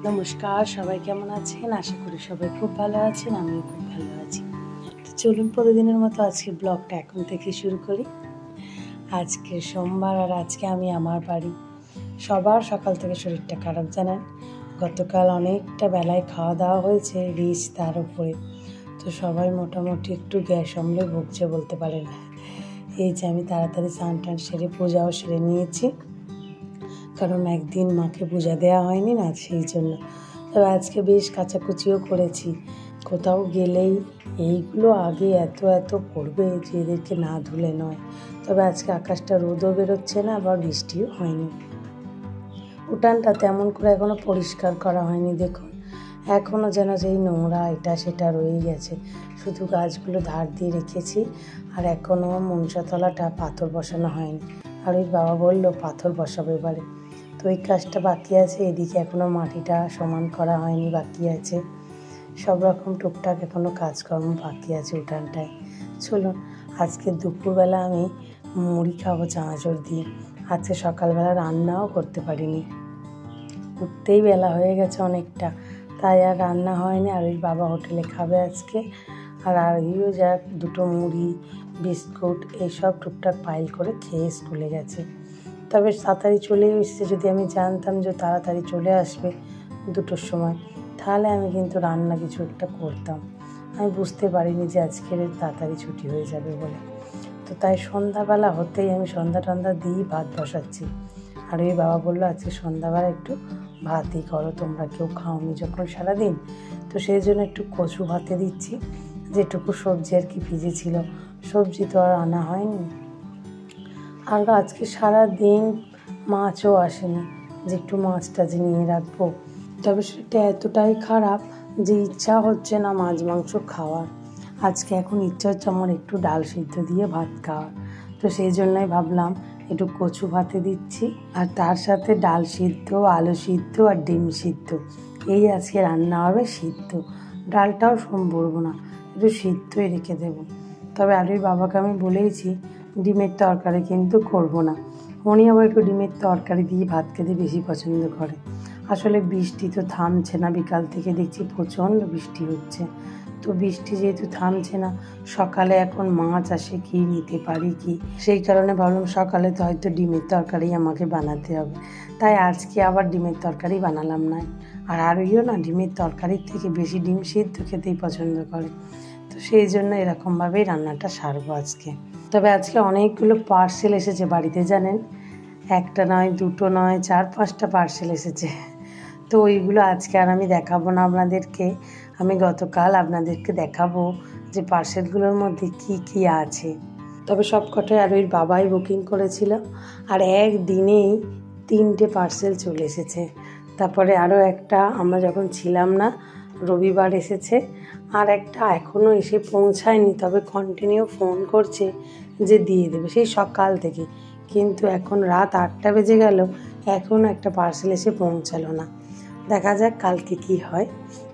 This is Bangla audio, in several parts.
নমস্কার, সবাই কেমন আছেন? আশা করি সবাই খুব ভালো আছেন, আমিও খুব ভালো আছি। তো চলুন প্রতিদিনের মতো আজকে ব্লগটা এখন থেকে শুরু করি। আজকে সোমবার আর আজকে আমি আমার বাড়ি। সবার সকাল থেকে শরীরটা খারাপ জানেন। গতকাল অনেকটা বেলায় খাওয়া দাওয়া হয়েছে, রিচ তার উপরে। তো সবাই মোটামুটি একটু গ্যাস অম্লে ভুগছে বলতে পারেন। এই যে আমি তাড়াতাড়ি স্নান টান সেরে পূজাও সেরে নিয়েছি, কারণ একদিন মাকে পূজা দেওয়া হয়নি না, সেই জন্য। তবে আজকে বেশ কাচাকুচিও করেছি। কোথাও গেলেই এইগুলো আগে এত পড়বে যে এদেরকে না ধুলে নয়। তবে আজকে আকাশটা রোদও বেরোচ্ছে না, আবার বৃষ্টিও হয়নি। উঠানটা তেমন করে এখনও পরিষ্কার করা হয়নি, দেখুন এখনও যেন সেই নোংরা এটা সেটা রয়ে গেছে। শুধু গাছগুলো ধার দিয়ে রেখেছি, আর এখনও মনসাতলাটা পাথর বসানো হয়নি। আর ওই বাবা বললো পাথর বসাবো এবারে, তো ওই কাজটা বাকি আছে। এদিকে এখনও মাটিটা সমান করা হয়নি, বাকি আছে। সব রকম টুকটাক এখনও কাজকর্ম বাকি আছে উঠানটায়। চলুন আজকে দুপুরবেলা আমি মুড়ি খাবো চানাচুর দিয়ে। আজকে সকালবেলা রান্নাও করতে পারিনি, উঠতেই বেলা হয়ে গেছে অনেকটা, তাই আর রান্না হয়নি। আর ওই বাবা হোটেলে খাবে আজকে, আর আরও যাক দুটো মুড়ি বিস্কুট এইসব টুকটাক পাইল করে খেয়ে স্কুলে গেছে। তবে তাড়াতাড়ি চলেও এসেছে। যদি আমি জানতাম যে তাড়াতাড়ি চলে আসবে 2টোর সময়, তাহলে আমি কিন্তু রান্না কিছু একটা করতাম। আমি বুঝতে পারিনি যে আজকের তাড়াতাড়ি ছুটি হয়ে যাবে বলে। তো তাই সন্ধ্যাবেলা হতেই আমি সন্ধ্যা টন্ধা দিয়েই ভাত বসাচ্ছি। আর ওই বাবা বললো আজকে সন্ধ্যাবেলা একটু ভাতই করো, তোমরা কেউ খাওনি যখন সারাদিন, তো সেই জন্য একটু কচু ভাতে দিচ্ছি। যেটুকু সবজি আর কি ভিজে ছিল, সবজি তো আর আনা হয়নি। আর আজকে সারা দিন মাছও আসেনি যে একটু মাছটা যে নিয়ে রাখবো। তবে সেটা এতটাই খারাপ যে ইচ্ছা হচ্ছে না মাছ মাংস খাওয়ার। আজকে এখন ইচ্ছা হচ্ছে আমার একটু ডাল সিদ্ধ দিয়ে ভাত খাওয়ার। তো সেই জন্যই ভাবলাম একটু কচু ভাতে দিচ্ছি, আর তার সাথে ডাল সিদ্ধ, আলু সিদ্ধ আর ডিম সিদ্ধ, এই আজকে রান্না হবে। সিদ্ধ ডালটাও সম্ভব না, একটু সিদ্ধই রেখে দেবো। তবে আর ওই বাবাকে আমি বলেইছি ডিমের তরকারি কিন্তু করব না। উনি আবার একটু ডিমের তরকারি দিয়ে ভাত খেতে বেশি পছন্দ করে। আসলে বৃষ্টি তো থামছে না, বিকাল থেকে দেখছি প্রচণ্ড বৃষ্টি হচ্ছে। তো বৃষ্টি যেহেতু থামছে না, সকালে এখন মাছ আসে কি নিতে পারি কি, সেই কারণে ভাবলাম সকালে তো হয়তো ডিমের তরকারি আমাকে বানাতে হবে। তাই আজকে আবার ডিমের তরকারি বানালাম না। আর আরইও না ডিমের তরকারির থেকে বেশি ডিম সিদ্ধ খেতেই পছন্দ করে। তো সেই জন্য এরকমভাবেই রান্নাটা সারবো আজকে। তবে আজকে অনেকগুলো পার্সেল এসেছে বাড়িতে জানেন, একটা নয়, দুটো নয়, 4-5টা পার্সেল এসেছে। তো ওইগুলো আজকে আর আমি দেখাবো না আপনাদেরকে। আমি গতকাল আপনাদেরকে দেখাবো যে পার্সেলগুলোর মধ্যে কি কি আছে। তবে সব কটাই আর ওই বাবাই বুকিং করেছিল, আর একদিনেই 3টে পার্সেল চলে এসেছে। তারপরে আরও একটা আমরা যখন ছিলাম না রবিবার এসেছে, আর একটা এখনও এসে পৌঁছায়নি। তবে কন্টিনিউ ফোন করছে যে দিয়ে দেবে সেই সকাল থেকে, কিন্তু এখন রাত 8টা বেজে গেল, এখনও একটা পার্সেল এসে পৌঁছালো না। দেখা যাক কালকে কি হয়।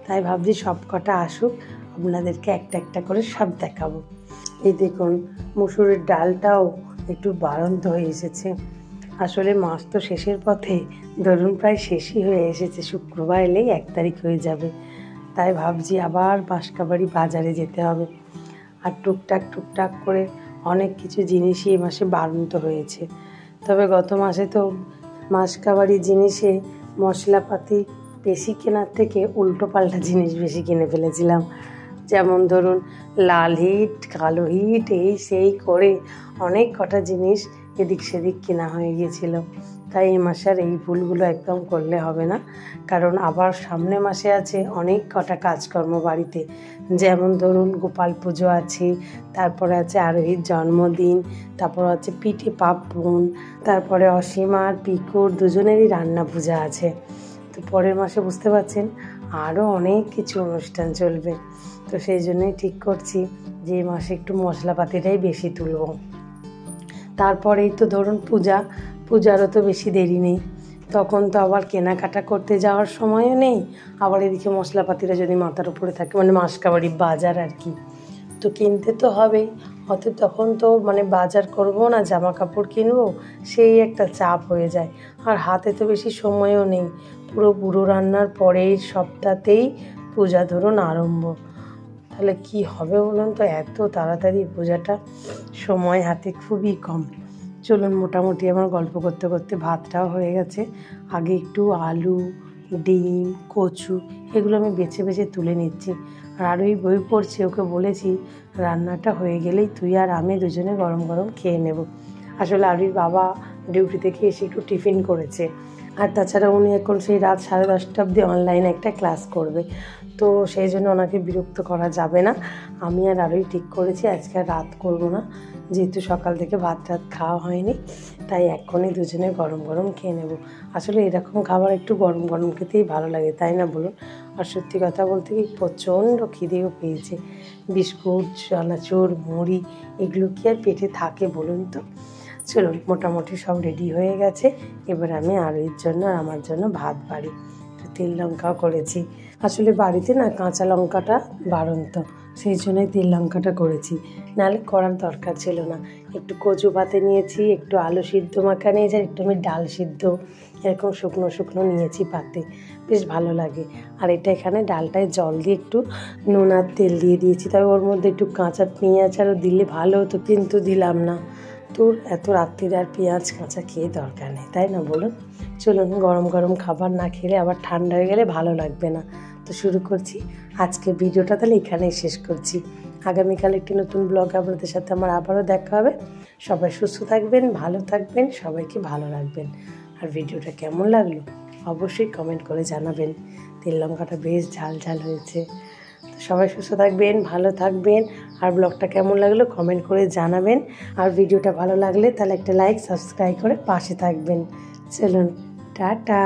তাই ভাবছি সব কটা আসুক, আপনাদেরকে একটা একটা করে সব দেখাবো। এই দেখুন মুসুরের ডালটাও একটু বাড়ন্ত হয়ে এসেছে। আসলে মাস তো শেষের পথে, ধরুন প্রায় শেষই হয়ে এসেছে। শুক্রবার এলেই 1 তারিখ হয়ে যাবে। তাই ভাবছি আবার বাঁশকাবাড়ি বাজারে যেতে হবে। আর টুকটাক করে অনেক কিছু জিনিসই এ মাসে বাড়ন্ত হয়েছে। তবে গত মাসে তো বাঁশকাবাড়ি জিনিসে মশলাপাতি বেশি কেনার থেকে উল্টোপাল্টা জিনিস বেশি কিনে ফেলেছিলাম। যেমন ধরুন লাল হিট, কালো হিট, এই সেই করে অনেক কটা জিনিস এদিক সেদিক কেনা হয়ে গিয়েছিল। তাই এই মাসে আর এই ভুলগুলো একদম করলে হবে না, কারণ আবার সামনে মাসে আছে অনেক কটা কাজকর্ম বাড়িতে। যেমন ধরুন গোপাল পুজো আছে, তারপরে আছে আরোহীর জন্মদিন, তারপর আছে পিঠে পার্বণ, তারপরে অসীমার পিকুর দুজনেরই রান্না পূজা আছে। তো পরের মাসে বুঝতে পারছেন আরও অনেক কিছু অনুষ্ঠান চলবে। তো সেই জন্যই ঠিক করছি যে এই মাসে একটু মশলাপাতিটাই বেশি তুলব। তারপরেই তো ধরুন পূজারও তো বেশি দেরি নেই, তখন তো আবার কেনাকাটা করতে যাওয়ার সময়ও নেই। আবার এদিকে মশলাপাতিরা যদি মাথার উপরে থাকে, মানে বাঁশকাবাড়ি বাজার আর কি, তো কিনতে তো হবেই। অতএব তখন তো মানে বাজার করব না, জামা কাপড় কিনবো, সেই একটা চাপ হয়ে যায়। আর হাতে তো বেশি সময়ও নেই, পুরো রান্নার পরের সপ্তাহতেই পূজা ধরুন আরম্ভ। তাহলে কি হবে বলুন তো, এত তাড়াতাড়ি পূজাটা, সময় হাতে খুবই কম। চলুন, মোটামুটি আমার গল্প করতে করতে ভাতটাও হয়ে গেছে। আগে একটু আলু, ডিম, কচু এগুলো আমি বেছে বেছে তুলে নিচ্ছি। আর আরোই বই পড়ছি, ওকে বলেছি রান্নাটা হয়ে গেলেই তুই আর আমি দুজনে গরম গরম খেয়ে নেব। আসলে আরুর বাবা ডিউটি থেকে এসে একটু টিফিন করেছে, আর তাছাড়া উনি এখন সেই রাত 10:30 অবধি অনলাইনে একটা ক্লাস করবে, তো সেই জন্য ওনাকে বিরক্ত করা যাবে না। আমি আর আরোই ঠিক করেছি আজকে আর রাত করব না, যেহেতু সকাল থেকে ভাত খাওয়া হয়নি, তাই এখনই দুজনে গরম গরম খেয়ে নেব। আসলে এরকম খাবার একটু গরম গরম খেতেই ভালো লাগে, তাই না বলুন? আর সত্যি কথা বলতে কি, প্রচণ্ড খিদেও পেয়েছে। বিস্কুট, চানাচুর, মুড়ি এগুলো কি আর পেটে থাকে বলুন তো? চলুন, মোটামুটি সব রেডি হয়ে গেছে। এবার আমি আরুর জন্য আর আমার জন্য ভাত বাড়ি, তেল লঙ্কাও করেছি। আসলে বাড়িতে না কাঁচা লঙ্কাটা বাড়ন্ত, সেই জন্যই তেল লঙ্কাটা করেছি, নাহলে করার দরকার ছিল না। একটু কচু পাতে নিয়েছি, একটু আলু সিদ্ধ মাখা নিয়েছি, আর একটু আমি ডাল সিদ্ধ এরকম শুকনো শুকনো নিয়েছি পাতে, বেশ ভালো লাগে। আর এটা এখানে ডালটায় জল দিয়ে একটু নুন আর তেল দিয়ে দিয়েছি, তবে ওর মধ্যে একটু কাঁচা পেঁয়াজ আরও দিলে ভালো হতো, কিন্তু দিলাম না। তোর এত রাত্রিরে আর পেঁয়াজ কাঁচা খেয়ে দরকার নেই, তাই না বলুন? চলুন, গরম গরম খাবার না খেলে আবার ঠান্ডা হয়ে গেলে ভালো লাগবে না। তো শুরু করছি আজকে ভিডিওটা, তাহলে এখানেই শেষ করছি। আগামীকাল একটি নতুন ব্লগ আপনাদের সাথে আমার আবারও দেখা হবে। সবাই সুস্থ থাকবেন, ভালো থাকবেন, সবাইকে ভালো রাখবেন। আর ভিডিওটা কেমন লাগলো অবশ্যই কমেন্ট করে জানাবেন। তেল লঙ্কাটা বেশ ঝাল ঝাল হয়েছে। তো সবাই সুস্থ থাকবেন, ভালো থাকবেন। আর ব্লগটা কেমন লাগলো কমেন্ট করে জানাবেন। আর ভিডিওটা ভালো লাগলে তাহলে একটা লাইক, সাবস্ক্রাইব করে পাশে থাকবেন। চলুন, টাটা।